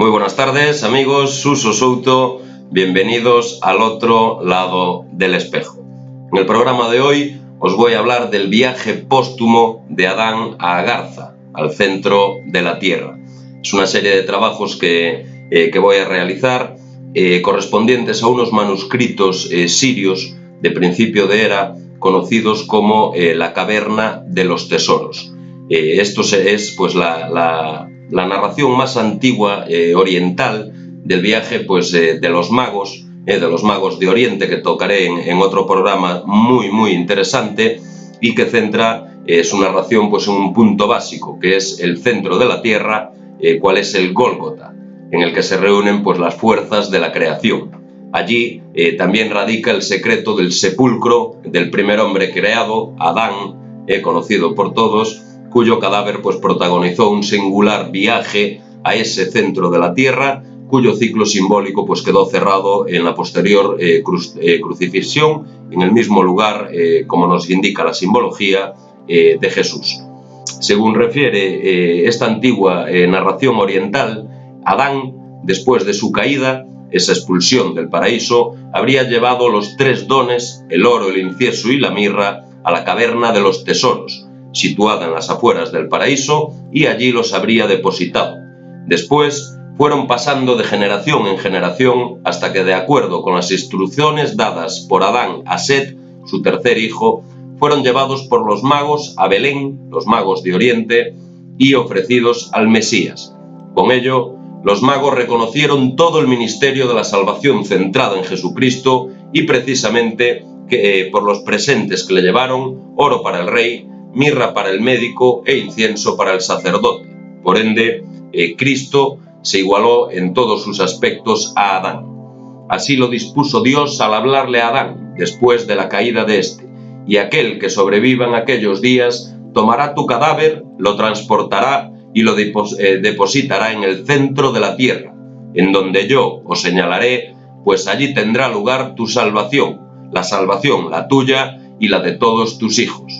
Muy buenas tardes, amigos. Suso Souto, bienvenidos al otro lado del espejo. En el programa de hoy os voy a hablar del viaje póstumo de Adán a Agartha, al centro de la Tierra. Es una serie de trabajos que voy a realizar correspondientes a unos manuscritos sirios de principio de era, conocidos como la Caverna de los Tesoros. Esto es pues la narración más antigua oriental del viaje pues, de los magos de Oriente, que tocaré en otro programa muy interesante, y que centra su narración pues, en un punto básico, que es el centro de la Tierra, cuál es el Gólgota, en el que se reúnen pues, las fuerzas de la creación. Allí también radica el secreto del sepulcro del primer hombre creado, Adán, conocido por todos, cuyo cadáver pues, protagonizó un singular viaje a ese centro de la Tierra, cuyo ciclo simbólico pues, quedó cerrado en la posterior crucifixión, en el mismo lugar, como nos indica la simbología, de Jesús. Según refiere esta antigua narración oriental, Adán, después de su caída, esa expulsión del paraíso, habría llevado los tres dones, el oro, el incienso y la mirra, a la caverna de los tesoros, situada en las afueras del paraíso, y allí los habría depositado. Después fueron pasando de generación en generación hasta que, de acuerdo con las instrucciones dadas por Adán a Set, su tercer hijo, fueron llevados por los magos a Belén, los magos de Oriente, y ofrecidos al Mesías. Con ello, los magos reconocieron todo el ministerio de la salvación centrado en Jesucristo, y precisamente por los presentes que le llevaron: oro para el rey, mirra para el médico e incienso para el sacerdote. Por ende, Cristo se igualó en todos sus aspectos a Adán. Así lo dispuso Dios al hablarle a Adán después de la caída de éste: y aquel que sobreviva en aquellos días tomará tu cadáver, lo transportará y lo depositará en el centro de la tierra, en donde yo os señalaré, pues allí tendrá lugar tu salvación, la tuya y la de todos tus hijos.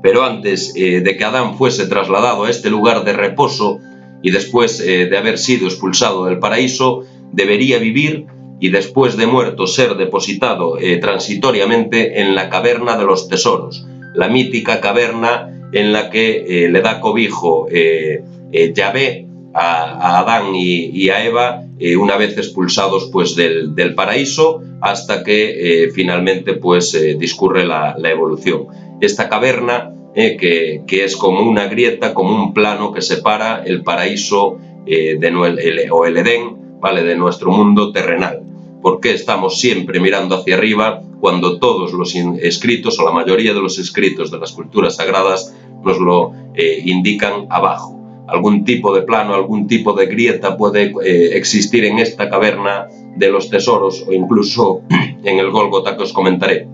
Pero antes de que Adán fuese trasladado a este lugar de reposo, y después de haber sido expulsado del paraíso, debería vivir, y después de muerto ser depositado transitoriamente en la caverna de los tesoros, la mítica caverna en la que le da cobijo Yahvé a Adán y a Eva, una vez expulsados pues, del paraíso, hasta que finalmente pues, discurre la evolución. Esta caverna, que es como una grieta, como un plano que separa el paraíso o el Edén, ¿vale?, de nuestro mundo terrenal. ¿Por qué estamos siempre mirando hacia arriba cuando todos los escritos, o la mayoría de los escritos de las culturas sagradas, nos lo indican abajo? Algún tipo de plano, algún tipo de grieta puede existir en esta caverna de los tesoros, o incluso en el Gólgota, que os comentaré.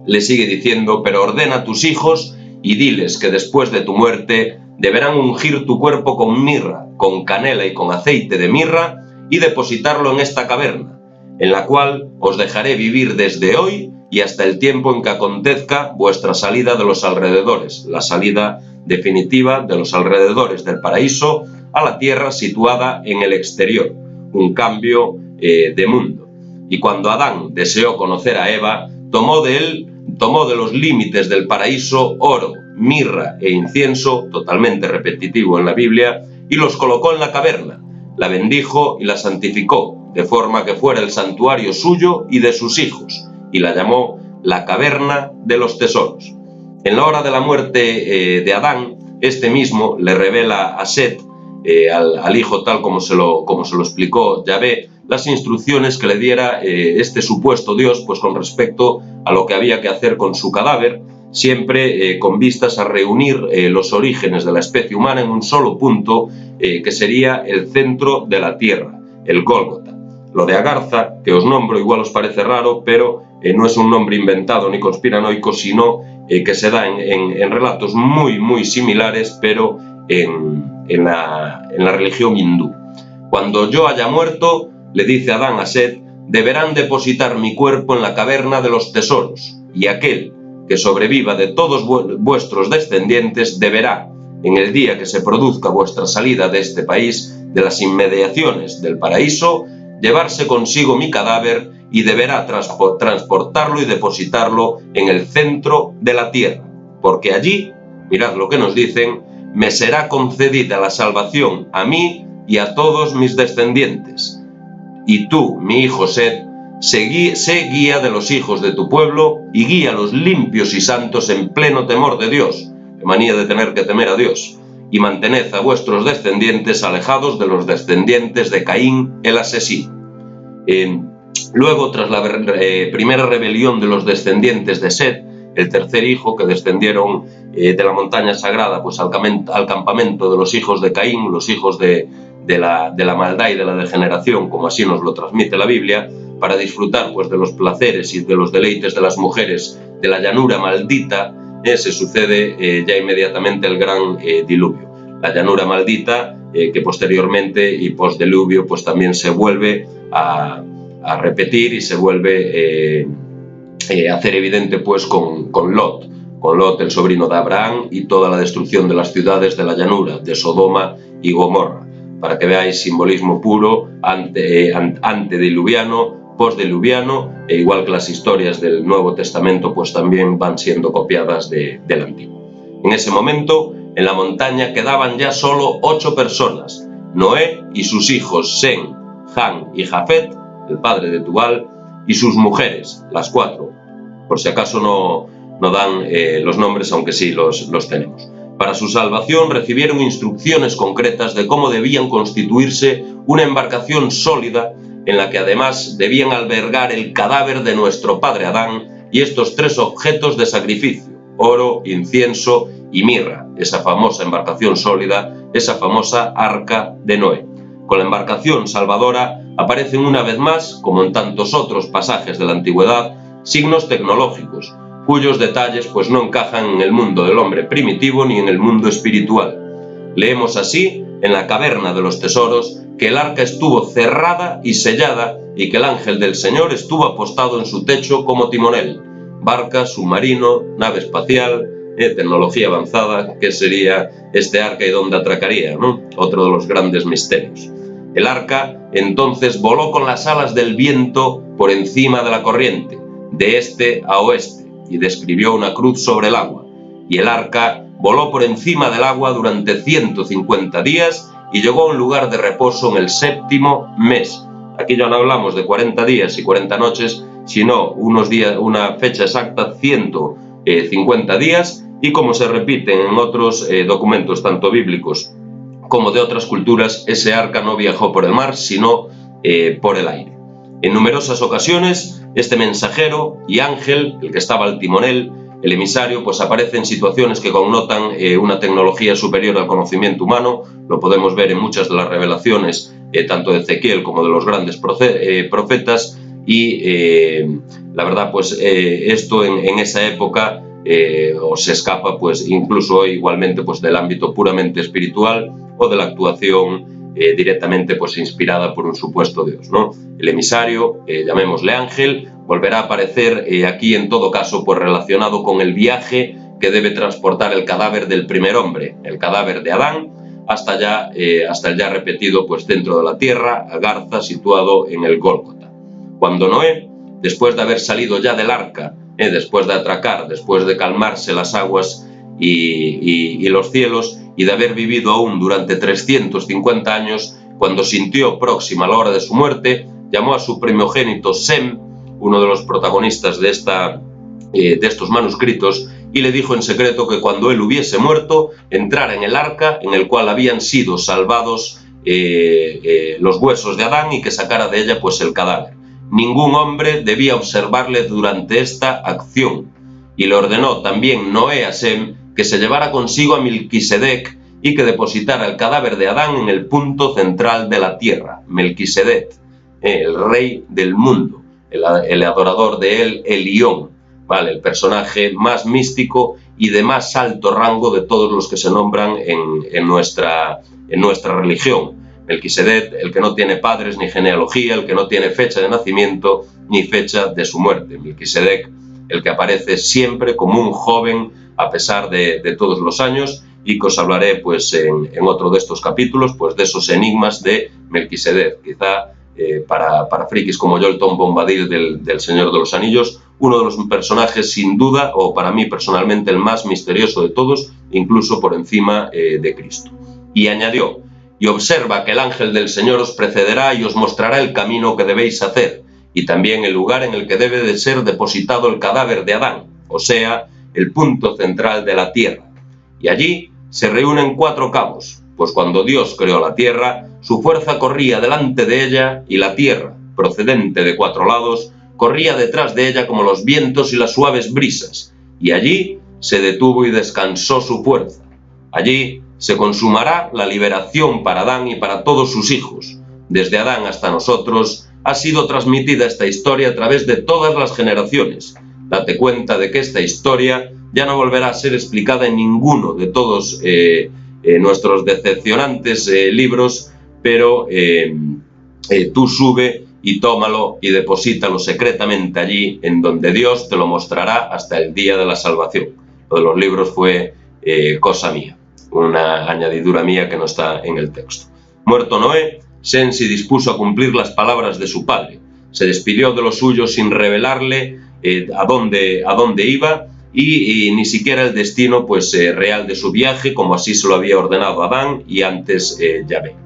Le sigue diciendo: pero ordena a tus hijos y diles que después de tu muerte deberán ungir tu cuerpo con mirra, con canela y con aceite de mirra, y depositarlo en esta caverna, en la cual os dejaré vivir desde hoy y hasta el tiempo en que acontezca vuestra salida de los alrededores, la salida definitiva de los alrededores del paraíso a la tierra situada en el exterior, un cambio de mundo. Y cuando Adán deseó conocer a Eva, tomó de los límites del paraíso oro, mirra e incienso, totalmente repetitivo en la Biblia, y los colocó en la caverna, la bendijo y la santificó, de forma que fuera el santuario suyo y de sus hijos, y la llamó la caverna de los tesoros. En la hora de la muerte de Adán, este mismo le revela a Set, al hijo, tal como se lo explicó Yahvé, las instrucciones que le diera este supuesto Dios pues con respecto a lo que había que hacer con su cadáver, siempre con vistas a reunir los orígenes de la especie humana en un solo punto, que sería el centro de la tierra, el Gólgota. Lo de Agartha, que os nombro, igual os parece raro, pero no es un nombre inventado ni conspiranoico, sino que se da en relatos muy similares, pero en la religión hindú. Cuando yo haya muerto, le dice Adán a Set, deberán depositar mi cuerpo en la caverna de los tesoros, y aquel que sobreviva de todos vuestros descendientes deberá, en el día que se produzca vuestra salida de este país, de las inmediaciones del paraíso, llevarse consigo mi cadáver y deberá transportarlo y depositarlo en el centro de la tierra, porque allí, mirad lo que nos dicen, me será concedida la salvación a mí y a todos mis descendientes. Y tú, mi hijo Set, sé guía de los hijos de tu pueblo y guía a los limpios y santos en pleno temor de Dios, qué manía de tener que temer a Dios, y mantened a vuestros descendientes alejados de los descendientes de Caín el asesino. Luego, tras la primera rebelión de los descendientes de Set, el tercer hijo que descendieron de la montaña sagrada pues al campamento de los hijos de Caín, los hijos de la maldad y de la degeneración, como así nos lo transmite la Biblia, para disfrutar pues de los placeres y de los deleites de las mujeres de la llanura maldita, se sucede ya inmediatamente el gran diluvio. La llanura maldita que posteriormente y postdiluvio pues también se vuelve a repetir y se vuelve a hacer evidente pues con Lot, el sobrino de Abraham, y toda la destrucción de las ciudades de la llanura, de Sodoma y Gomorra, para que veáis simbolismo puro, antediluviano, postdiluviano, e igual que las historias del Nuevo Testamento pues también van siendo copiadas del Antiguo. En ese momento, en la montaña quedaban ya solo 8 personas, Noé y sus hijos Sem, Ham y Jafet, el padre de Tubal, y sus mujeres, las 4. Por si acaso no dan los nombres, aunque sí los tenemos. Para su salvación recibieron instrucciones concretas de cómo debían constituirse una embarcación sólida en la que además debían albergar el cadáver de nuestro padre Adán y estos 3 objetos de sacrificio: oro, incienso y mirra, esa famosa embarcación sólida, esa famosa arca de Noé. Con la embarcación salvadora aparecen una vez más, como en tantos otros pasajes de la antigüedad, signos tecnológicos, cuyos detalles pues no encajan en el mundo del hombre primitivo ni en el mundo espiritual. Leemos así, en la caverna de los tesoros, que el arca estuvo cerrada y sellada y que el ángel del Señor estuvo apostado en su techo como timonel. Barca, submarino, nave espacial, tecnología avanzada, ¿qué sería este arca y dónde atracaría, ¿no? Otro de los grandes misterios. El arca entonces voló con las alas del viento por encima de la corriente, de este a oeste, y describió una cruz sobre el agua. Y el arca voló por encima del agua durante 150 días y llegó a un lugar de reposo en el 7º mes. Aquí ya no hablamos de 40 días y 40 noches, sino unos días, una fecha exacta, 150 días, y como se repiten en otros documentos, tanto bíblicos como de otras culturas, ese arca no viajó por el mar, sino por el aire. En numerosas ocasiones, este mensajero y ángel, el que estaba al timonel, el emisario, pues aparece en situaciones que connotan una tecnología superior al conocimiento humano. Lo podemos ver en muchas de las revelaciones, tanto de Ezequiel como de los grandes profetas, y la verdad, pues esto en esa época se escapa, pues incluso hoy igualmente, pues del ámbito puramente espiritual o de la actuación directamente pues inspirada por un supuesto Dios, ¿no? El emisario, llamémosle ángel, volverá a aparecer aquí en todo caso pues relacionado con el viaje que debe transportar el cadáver del primer hombre, el cadáver de Adán, hasta el ya repetido pues dentro de la tierra, Garza, situado en el Gólgota. Cuando Noé, después de haber salido ya del arca, después de atracar, después de calmarse las aguas y los cielos, y de haber vivido aún durante 350 años, cuando sintió próxima la hora de su muerte, llamó a su primogénito Sem, uno de los protagonistas de estos manuscritos, y le dijo en secreto que cuando él hubiese muerto, entrara en el arca en el cual habían sido salvados los huesos de Adán, y que sacara de ella pues el cadáver. Ningún hombre debía observarle durante esta acción, y le ordenó también Noé a Sem que se llevara consigo a Melquisedec y que depositara el cadáver de Adán en el punto central de la tierra. Melquisedec, el rey del mundo, el adorador de él, Elión, ¿vale? El personaje más místico y de más alto rango de todos los que se nombran en nuestra religión. Melquisedec, el que no tiene padres ni genealogía, el que no tiene fecha de nacimiento ni fecha de su muerte. Melquisedec, el que aparece siempre como un joven a pesar de todos los años, y que os hablaré pues en otro de estos capítulos pues de esos enigmas de Melquisedec. Quizá para frikis como yo, el Tom Bombadil del Señor de los Anillos, uno de los personajes sin duda, o para mí personalmente el más misterioso de todos, incluso por encima de Cristo. Y añadió: y observa que el ángel del Señor os precederá y os mostrará el camino que debéis hacer, y también el lugar en el que debe de ser depositado el cadáver de Adán, o sea, el punto central de la tierra. Y allí se reúnen 4 cabos, pues cuando Dios creó la tierra, su fuerza corría delante de ella, y la tierra, procedente de 4 lados, corría detrás de ella como los vientos y las suaves brisas, y allí se detuvo y descansó su fuerza. Allí se consumará la liberación para Adán y para todos sus hijos. Desde Adán hasta nosotros ha sido transmitida esta historia a través de todas las generaciones. Date cuenta de que esta historia ya no volverá a ser explicada en ninguno de todos nuestros decepcionantes libros, pero tú sube y tómalo y deposítalo secretamente allí, en donde Dios te lo mostrará hasta el día de la salvación. Lo de los libros fue cosa mía, una añadidura mía que no está en el texto. Muerto Noé, Sem se dispuso a cumplir las palabras de su padre. Se despidió de los suyos sin revelarle a dónde iba y ni siquiera el destino pues, real de su viaje, como así se lo había ordenado Adán y antes Yahvé.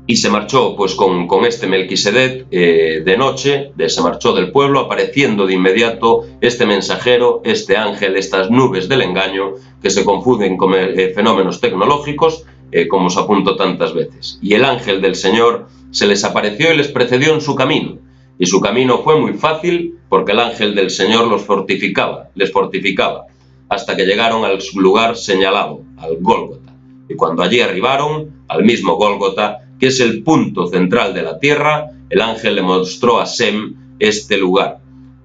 Y se marchó pues con este Melquisedec de noche, se marchó del pueblo, apareciendo de inmediato este mensajero, este ángel, estas nubes del engaño que se confunden con fenómenos tecnológicos, como os apunto tantas veces. Y el ángel del Señor se les apareció y les precedió en su camino. Y su camino fue muy fácil porque el ángel del Señor les fortificaba, hasta que llegaron al lugar señalado, al Gólgota. Y cuando allí arribaron, al mismo Gólgota, que es el punto central de la tierra, el ángel le mostró a Sem este lugar.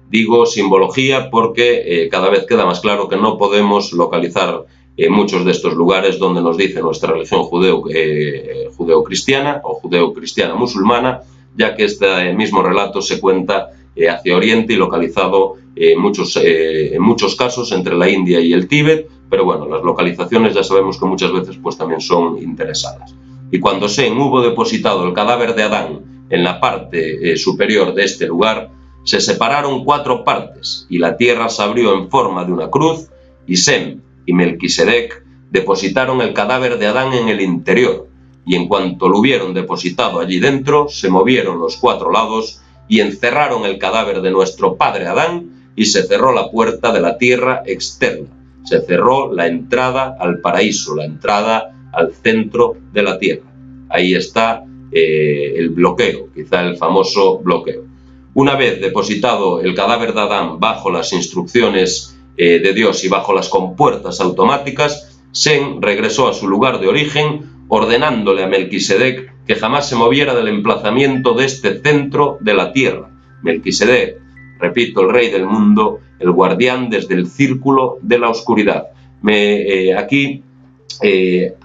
Digo simbología porque cada vez queda más claro que no podemos localizar muchos de estos lugares donde nos dice nuestra religión judeo-cristiana o judeo-cristiana musulmana, ya que este mismo relato se cuenta hacia Oriente y localizado en muchos casos entre la India y el Tíbet, pero bueno, las localizaciones ya sabemos que muchas veces pues también son interesadas. Y cuando Sem hubo depositado el cadáver de Adán en la parte superior de este lugar, se separaron 4 partes y la tierra se abrió en forma de una cruz, y Sem y Melquisedec depositaron el cadáver de Adán en el interior, y en cuanto lo hubieron depositado allí dentro, se movieron los 4 lados y encerraron el cadáver de nuestro padre Adán, y se cerró la puerta de la tierra externa. Se cerró la entrada al paraíso, la entrada al centro de la tierra. Ahí está el bloqueo, quizá el famoso bloqueo. Una vez depositado el cadáver de Adán bajo las instrucciones de Dios y bajo las compuertas automáticas, Sem regresó a su lugar de origen, ordenándole a Melquisedec que jamás se moviera del emplazamiento de este centro de la tierra. Melquisedec, repito, el rey del mundo, el guardián desde el círculo de la oscuridad. Aquí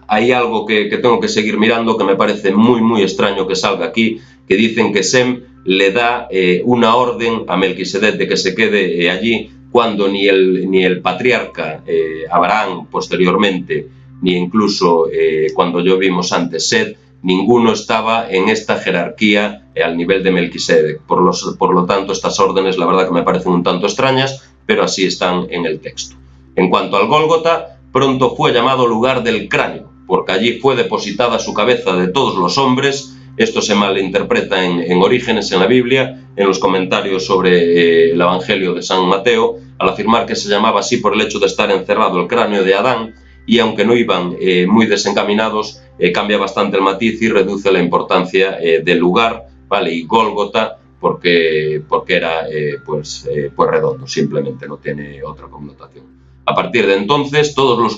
hay algo que tengo que seguir mirando, que me parece muy extraño que salga aquí, que dicen que Sem le da una orden a Melquisedec de que se quede allí, cuando ni el patriarca Abraham posteriormente, ni incluso cuando yo vimos antes Set, ninguno estaba en esta jerarquía al nivel de Melquisedec. Por lo tanto, estas órdenes la verdad que me parecen un tanto extrañas, pero así están en el texto. En cuanto al Gólgota, pronto fue llamado lugar del cráneo, porque allí fue depositada su cabeza de todos los hombres. Esto se malinterpreta en Orígenes, en la Biblia, en los comentarios sobre el Evangelio de San Mateo, al afirmar que se llamaba así por el hecho de estar encerrado el cráneo de Adán, y aunque no iban muy desencaminados, cambia bastante el matiz y reduce la importancia del lugar, ¿vale? Y Gólgota, porque era pues redondo, simplemente no tiene otra connotación. A partir de entonces, todos los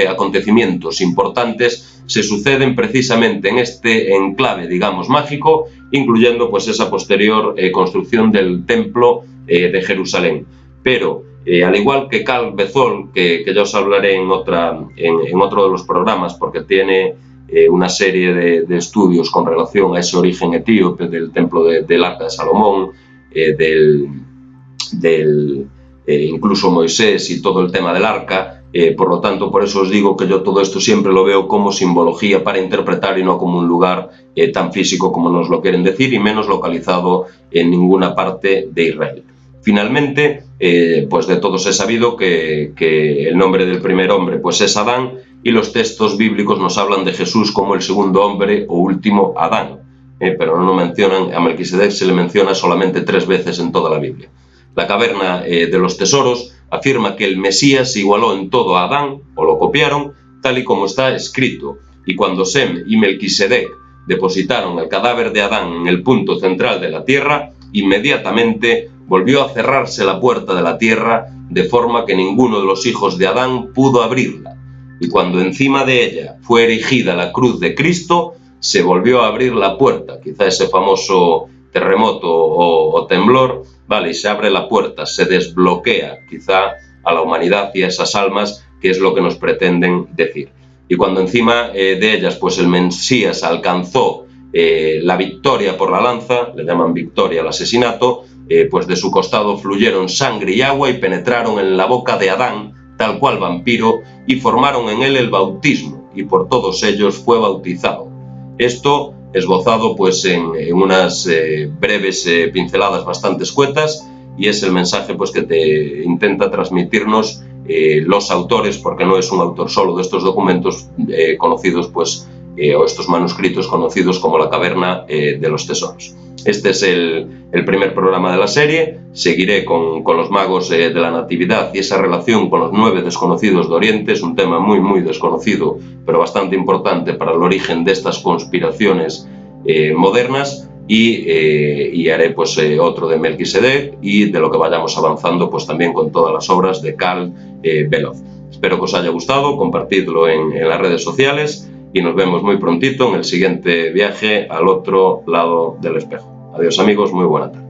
acontecimientos importantes se suceden precisamente en este enclave, digamos, mágico, incluyendo pues esa posterior construcción del templo de Jerusalén. Pero, al igual que Cal Bezol, que ya os hablaré en otro de los programas, porque tiene una serie de estudios con relación a ese origen etíope del templo del Arca de Salomón, incluso Moisés y todo el tema del arca, Por lo tanto, por eso os digo que yo todo esto siempre lo veo como simbología para interpretar y no como un lugar tan físico como nos lo quieren decir y menos localizado en ninguna parte de Israel. Finalmente, pues de todos he sabido que el nombre del primer hombre pues es Adán, y los textos bíblicos nos hablan de Jesús como el segundo hombre o último Adán, pero no mencionan, a Melquisedec se le menciona solamente 3 veces en toda la Biblia. La caverna de los tesoros afirma que el Mesías se igualó en todo a Adán, o lo copiaron, tal y como está escrito, y cuando Sem y Melquisedec depositaron el cadáver de Adán en el punto central de la tierra, inmediatamente volvió a cerrarse la puerta de la tierra, de forma que ninguno de los hijos de Adán pudo abrirla. Y cuando encima de ella fue erigida la cruz de Cristo, se volvió a abrir la puerta, quizá ese famoso terremoto o temblor, vale, y se abre la puerta, se desbloquea quizá a la humanidad y a esas almas, que es lo que nos pretenden decir. Y cuando encima de ellas pues el Mesías alcanzó la victoria por la lanza, le llaman victoria al asesinato, pues de su costado fluyeron sangre y agua y penetraron en la boca de Adán, tal cual vampiro, y formaron en él el bautismo, y por todos ellos fue bautizado. Esto esbozado pues en unas breves pinceladas bastante escuetas, y es el mensaje pues que te intenta transmitirnos los autores, porque no es un autor solo de estos documentos conocidos pues o estos manuscritos conocidos como la Caverna de los Tesoros. Este es el primer programa de la serie. Seguiré con los magos de la Natividad y esa relación con los 9 desconocidos de Oriente. Es un tema muy, muy desconocido, pero bastante importante para el origen de estas conspiraciones modernas. Y haré pues otro de Melquisedec, y de lo que vayamos avanzando pues también con todas las obras de Karl Beloff. Espero que os haya gustado, compartidlo en las redes sociales y nos vemos muy prontito en el siguiente viaje al otro lado del espejo. Adiós amigos, muy buena tarde.